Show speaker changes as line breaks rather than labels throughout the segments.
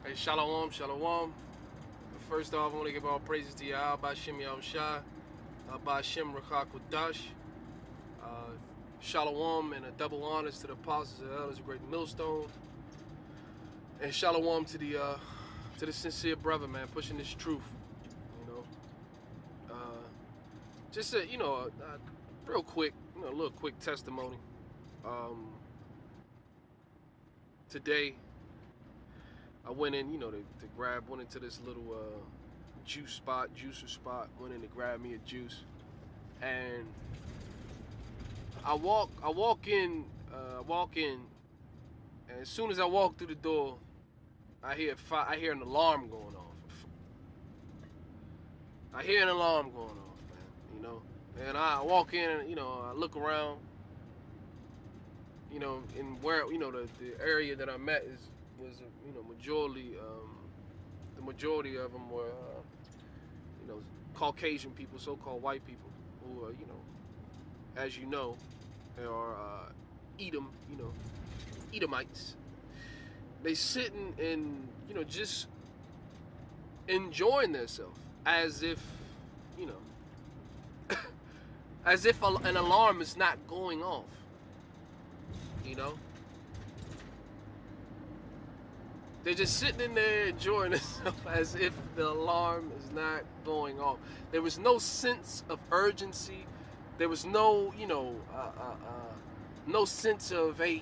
Hey, shalom, shalom. First off, I want to give all praises to Yahweh, Ba'Shem Yahushai, Ba'Shem Rachak Kodash. Shalom and a double honors to the apostles and elders of Great Millstone. And shalom to the sincere brother, man, pushing this truth. You know, just a real quick, a little quick testimony. Today, I went in, went into this little juicer spot, went in to grab me a juice, and I walk in, and as soon as I walk through the door, I hear an alarm going off. I hear an alarm going off, man. And I walk in, and I look around, and where the area that I'm at was majority the majority of them were Caucasian people, so-called white people, who are as you know, are Edomites. They sitting and just enjoying themselves as if as if an alarm is not going off. They're just sitting in there enjoying themselves as if the alarm is not going off. There was no sense of urgency. There was no, no sense of, hey,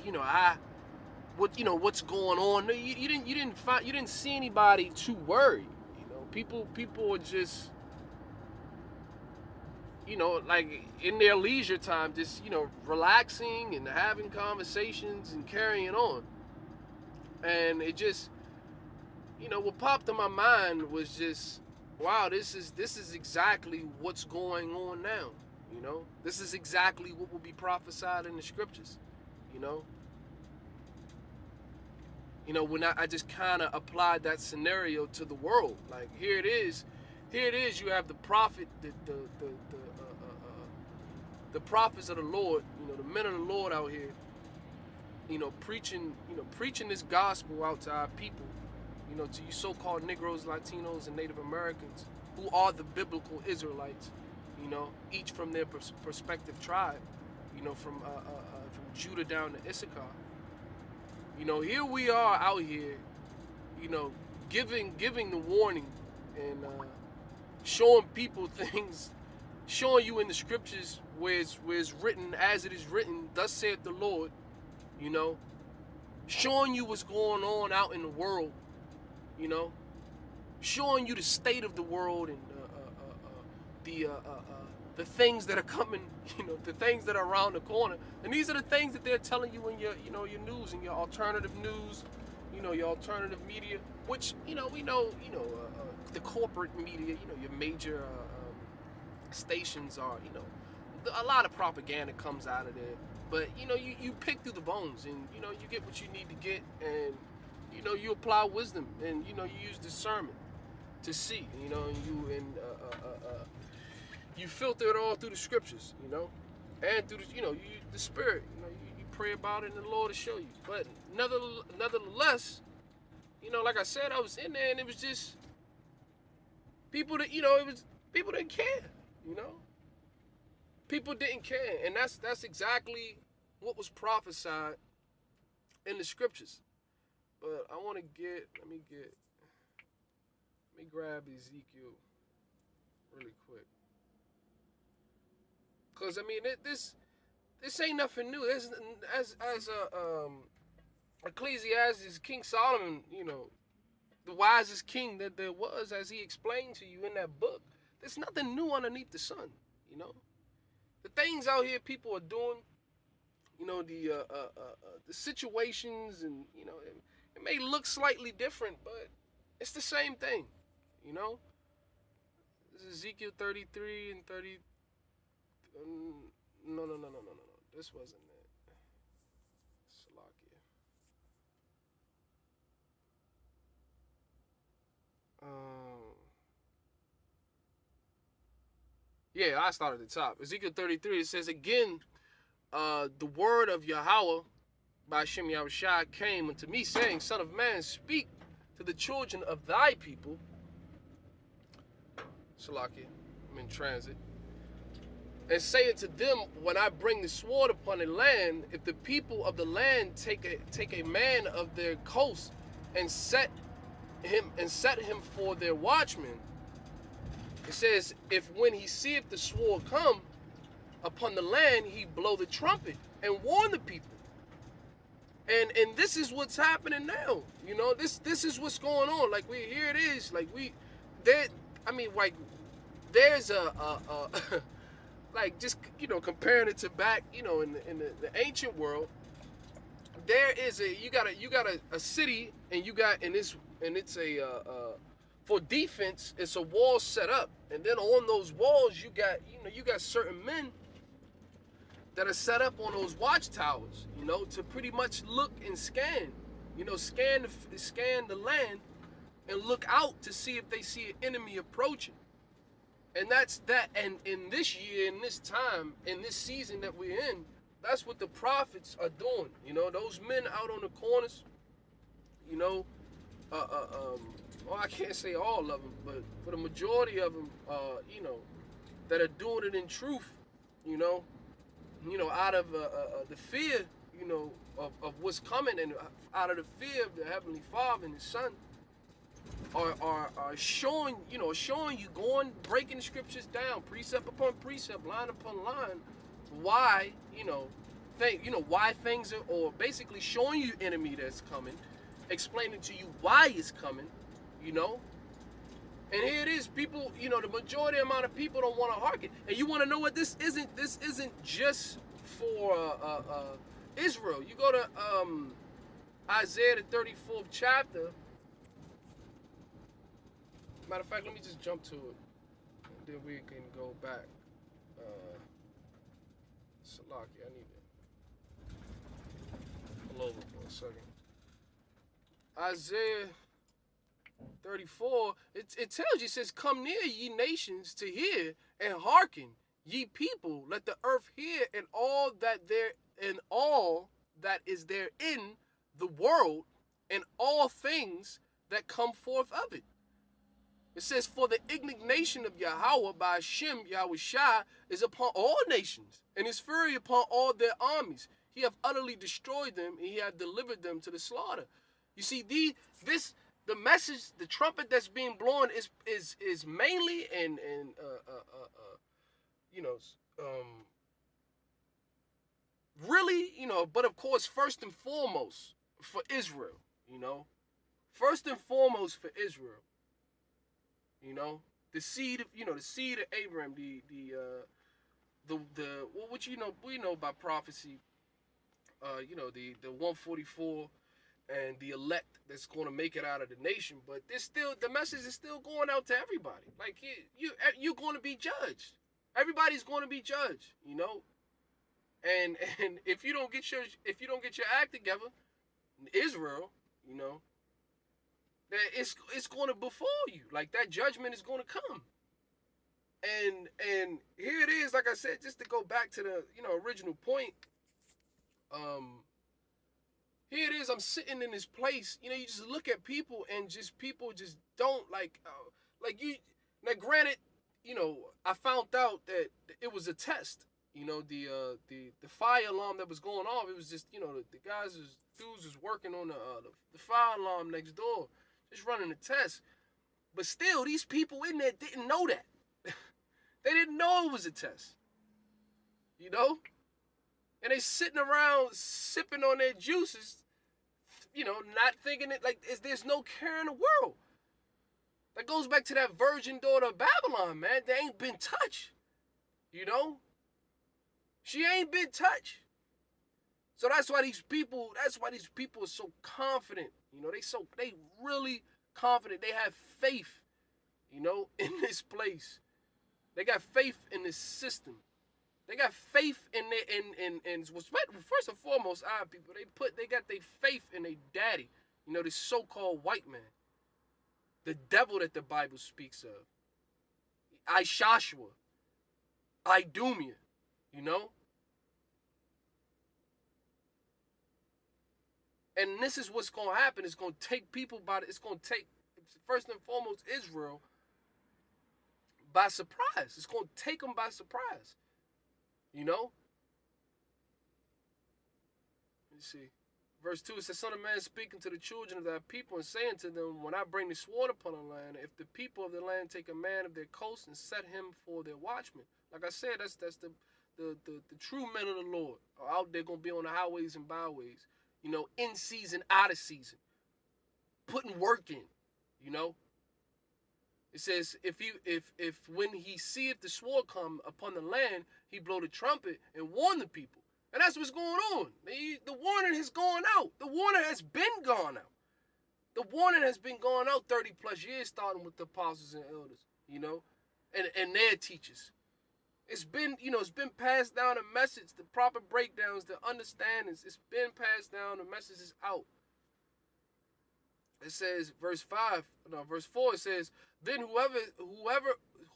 what's going on. You didn't see anybody too worried. People were just, like in their leisure time, just relaxing and having conversations and carrying on. And it just, what popped in my mind was just, wow, this is exactly what's going on now. This is exactly what will be prophesied in the scriptures. When I just kind of applied that scenario to the world. Like here it is. You have the prophet, the prophets of the Lord. The men of the Lord out here. Preaching this gospel out to our people. To you so-called Negroes, Latinos, and Native Americans, who are the biblical Israelites. Each from their respective tribe. From Judah down to Issachar. Here we are out here. Giving the warning and showing people things, showing you in the scriptures where it's written as it is written. Thus saith the Lord. Showing you what's going on out in the world. Showing you the state of the world and the things that are coming, the things that are around the corner. And these are the things that they're telling you in your news and your alternative news, your alternative media, which, we know, the corporate media, your major stations are, a lot of propaganda comes out of there. But, you pick through the bones and, you get what you need to get, and, you apply wisdom and, you use discernment to see, you filter it all through the scriptures, and through the, the spirit, you pray about it and the Lord will show you. But nevertheless, like I said, I was in there and it was just people that, people didn't care, people didn't care. And that's exactly what was prophesied in the scriptures. But I want to let me grab Ezekiel really quick. Cause this ain't nothing new. As Ecclesiastes, King Solomon, the wisest king that there was, as he explained to you in that book. There's nothing new underneath the sun. The things out here people are doing. The situations, and it may look slightly different, but it's the same thing. This is Ezekiel 33 and 30. No. This wasn't it. Salakia. Yeah, I started at the top. Ezekiel 33, it says, again, the word of Yahweh, Ba'Shem Yahushai, came unto me, saying, Son of man, speak to the children of thy people, Salaki, I'm in transit, and say unto them, when I bring the sword upon the land, if the people of the land take a man of their coast and set him for their watchman, it says, if when he seeth the sword come upon the land, he blow the trumpet and warn the people. And this is what's happening now. You know, this is what's going on. Like here it is. Like there's a like, just, you know, comparing it to back, you know, in the ancient world, there is you got a city, and it's a for defense, it's a wall set up, and then on those walls you got certain men that are set up on those watchtowers, you know, to pretty much look and scan, you know, scan the land and look out to see if they see an enemy approaching. And that's that. And in this year, in this time, in this season that we're in, that's what the prophets are doing. You know, those men out on the corners, you know, well, I can't say all of them, but for the majority of them, you know, that are doing it in truth, you know, out of the fear, you know, of what's coming, and out of the fear of the Heavenly Father and His Son, are showing you, going, breaking the scriptures down, precept upon precept, line upon line, why, why things are, or basically showing you enemy that's coming, explaining to you why it's coming, you know. And here it is, people, you know, the majority amount of people don't want to hearken. And you want to know what this isn't? This isn't just for Israel. You go to Isaiah the 34th chapter. Matter of fact, let me just jump to it, and then we can go back. Salaki, I need to pull over for a second. Isaiah 34, it tells you, it says, come near, ye nations, to hear, and hearken, ye people, let the earth hear, and all that is therein the world, and all things that come forth of it. It says, for the indignation of Yahweh by Hashem Yahweh Shai is upon all nations, and his fury upon all their armies. He hath utterly destroyed them, and he hath delivered them to the slaughter. You see, the message, the trumpet that's being blown is mainly really, you know, but of course, first and foremost for Israel, you know, first and foremost for Israel, you know, the seed of Abraham, what you know, we know by prophecy, you know, the 144. And the elect that's going to make it out of the nation, but the message is still going out to everybody. Like you're going to be judged. Everybody's going to be judged, you know. And if you don't get your act together, Israel, you know, that it's going to befall you. Like that judgment is going to come. And here it is. Like I said, just to go back to the original point. Here it is, I'm sitting in this place, you know, you just look at people and people just don't like you. Now granted, you know, I found out that it was a test, you know, the fire alarm that was going off, it was just, you know, the dudes was working on the fire alarm next door, just running a test. But still, these people in there didn't know that. They didn't know it was a test, you know? And they sitting around sipping on their juices, you know, not thinking it like there's no care in the world. That goes back to that virgin daughter of Babylon, man. They ain't been touched, you know. She ain't been touched. So that's why these people are so confident. You know, they really confident. They have faith, you know, in this place. They got faith in this system. They got faith in first and foremost, our people. They got their faith in their daddy. You know, this so-called white man, the devil that the Bible speaks of. Ishashua, Idumea, you know. And this is what's going to happen. It's going to take people it's going to take, first and foremost, Israel by surprise. It's going to take them by surprise. You know? Let me see. Verse 2, it says, Son of man, speaking to the children of thy people and saying to them, when I bring the sword upon the land, if the people of the land take a man of their coast and set him for their watchman. Like I said, that's the true men of the Lord are out there going to be on the highways and byways, you know, in season, out of season, putting work in, you know. It says, if when he seeth the sword come upon the land, he blow the trumpet and warn the people. And that's what's going on. The warning has gone out. The warning has been gone out. The warning has been going out 30 plus years, starting with the apostles and elders, you know, and their teachers. It's been, you know, it's been passed down, the message, the proper breakdowns, the understandings. It's been passed down, the message is out. It says, verse 4, it says, then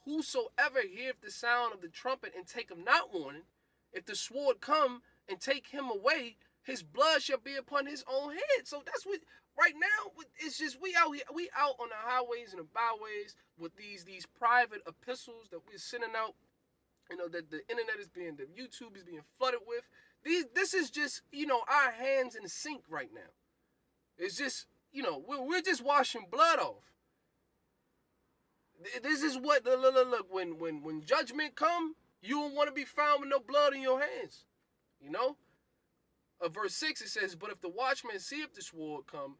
whosoever heareth the sound of the trumpet and take him not warning, if the sword come and take him away, his blood shall be upon his own head. So that's what, right now, it's just, we out here, we out on the highways and the byways with these private epistles that we're sending out, you know, that the internet is being, the YouTube is being flooded with. This is just, you know, our hands in the sink right now. It's just, you know, we're just washing blood off. This is what, look, when judgment come, you don't want to be found with no blood in your hands, you know? Verse 6, it says, but if the watchman seeth the sword come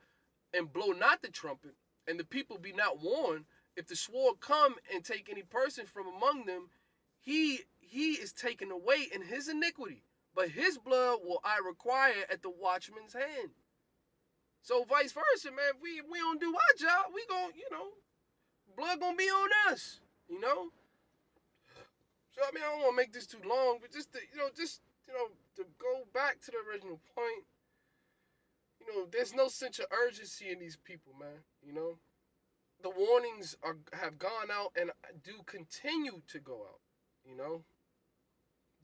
and blow not the trumpet, and the people be not warned, if the sword come and take any person from among them, he is taken away in his iniquity, but his blood will I require at the watchman's hand. So vice versa, man. If we don't do our job, we gon', you know, blood gonna be on us, you know. So I mean, I don't want to make this too long, but just to go back to the original point, you know, there's no sense of urgency in these people, man. You know, the warnings have gone out and do continue to go out. You know,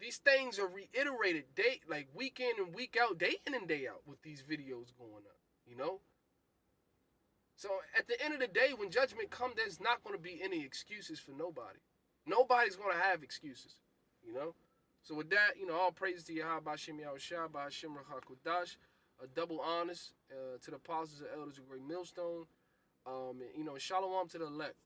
these things are reiterated like week in and week out, day in and day out with these videos going up. You know. So at the end of the day, when judgment comes, there's not going to be any excuses for nobody. Nobody's going to have excuses, you know. So with that, you know, all praise to Yahweh B'Shem Yahushua B'Shem Rachakodash, a double honors to the apostles and elders of Great Millstone, you know, shalom to the elect.